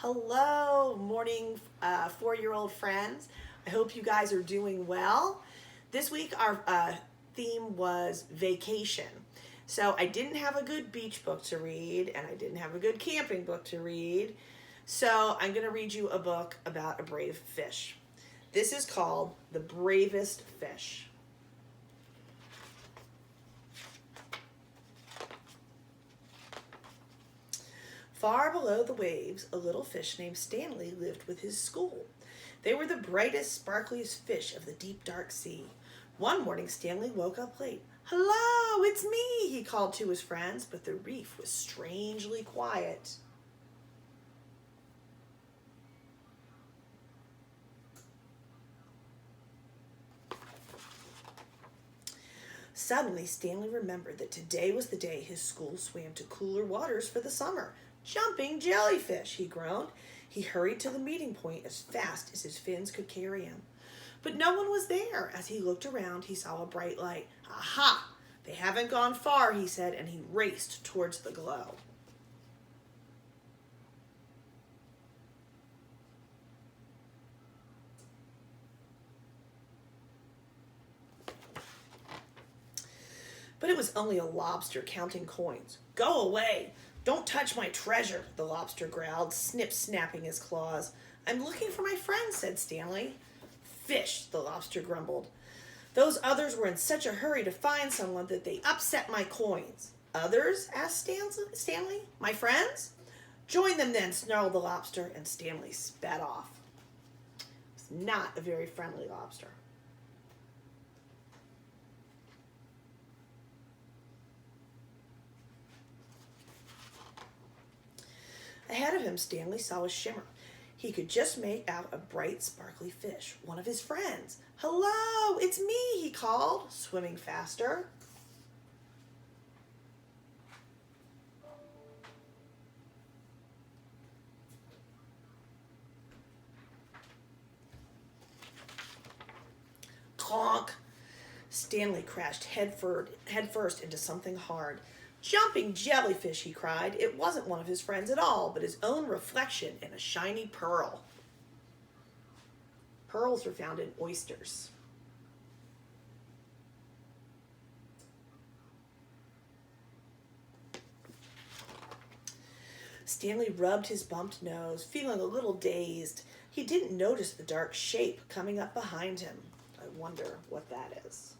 Hello, morning 4-year-old friends. I hope you guys are doing well. This week our theme was vacation. So I didn't have a good beach book to read and I didn't have a good camping book to read. So I'm going to read you a book about a brave fish. This is called The Bravest Fish. Far below the waves, a little fish named Stanley lived with his school. They were the brightest, sparkliest fish of the deep, dark sea. One morning, Stanley woke up late. "Hello, it's me," he called to his friends, but the reef was strangely quiet. Suddenly, Stanley remembered that today was the day his school swam to cooler waters for the summer. "Jumping jellyfish," he groaned. He hurried to the meeting point as fast as his fins could carry him. But no one was there. As he looked around, he saw a bright light. "Aha! They haven't gone far," he said, and he raced towards the glow. But it was only a lobster counting coins. "Go away! Don't touch my treasure," the lobster growled, snapping his claws. "I'm looking for my friends," said Stanley. "Fish," the lobster grumbled. "Those others were in such a hurry to find someone that they upset my coins." "Others?" asked Stanley. "My friends?" "Join them then," snarled the lobster, and Stanley sped off. It's not a very friendly lobster. Ahead of him, Stanley saw a shimmer. He could just make out a bright, sparkly fish, one of his friends. "Hello, it's me," he called, swimming faster. Clonk! Stanley crashed headfirst into something hard. "Jumping jellyfish," he cried. It wasn't one of his friends at all, but his own reflection in a shiny pearl. Pearls are found in oysters. Stanley rubbed his bumped nose, feeling a little dazed. He didn't notice the dark shape coming up behind him. I wonder what that is.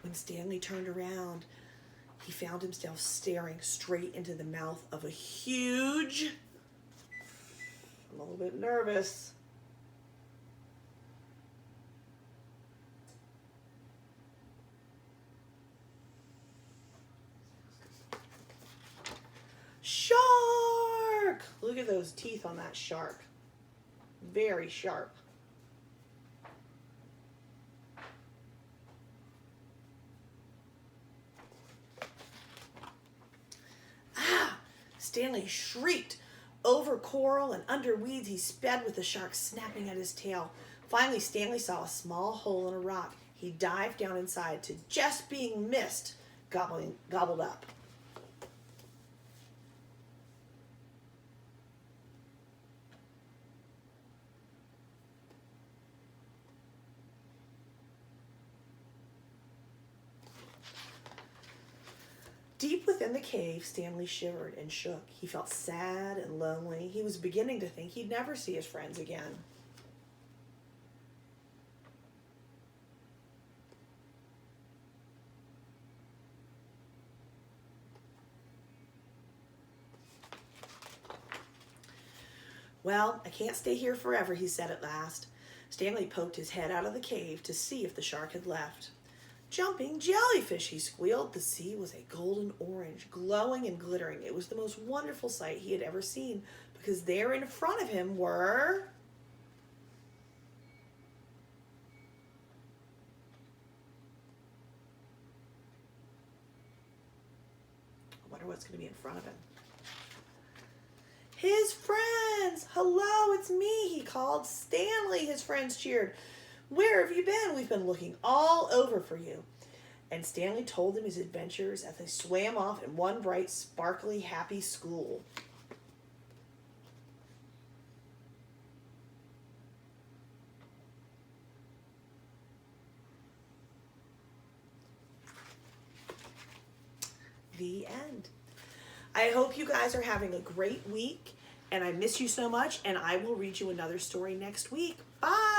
When Stanley turned around, he found himself staring straight into the mouth of a huge... I'm a little bit nervous. Shark! Look at those teeth on that shark. Very sharp. Ah! Stanley shrieked. Over coral and under weeds, he sped with the shark snapping at his tail. Finally, Stanley saw a small hole in a rock. He dived down inside to just being missed, gobbled up. Deep within the cave, Stanley shivered and shook. He felt sad and lonely. He was beginning to think he'd never see his friends again. "Well, I can't stay here forever," he said at last. Stanley poked his head out of the cave to see if the shark had left. "Jumping jellyfish," he squealed. The sea was a golden orange, glowing and glittering. It was the most wonderful sight he had ever seen, because there in front of him were... I wonder what's going to be in front of him. "His friends! Hello, it's me," he called. called. Stanley, his friends cheered. Where have you been? We've been looking all over for you. And Stanley told them his adventures as they swam off in one bright, sparkly, happy school. The end. I hope you guys are having a great week, and I miss you so much, and I will read you another story next week. Bye!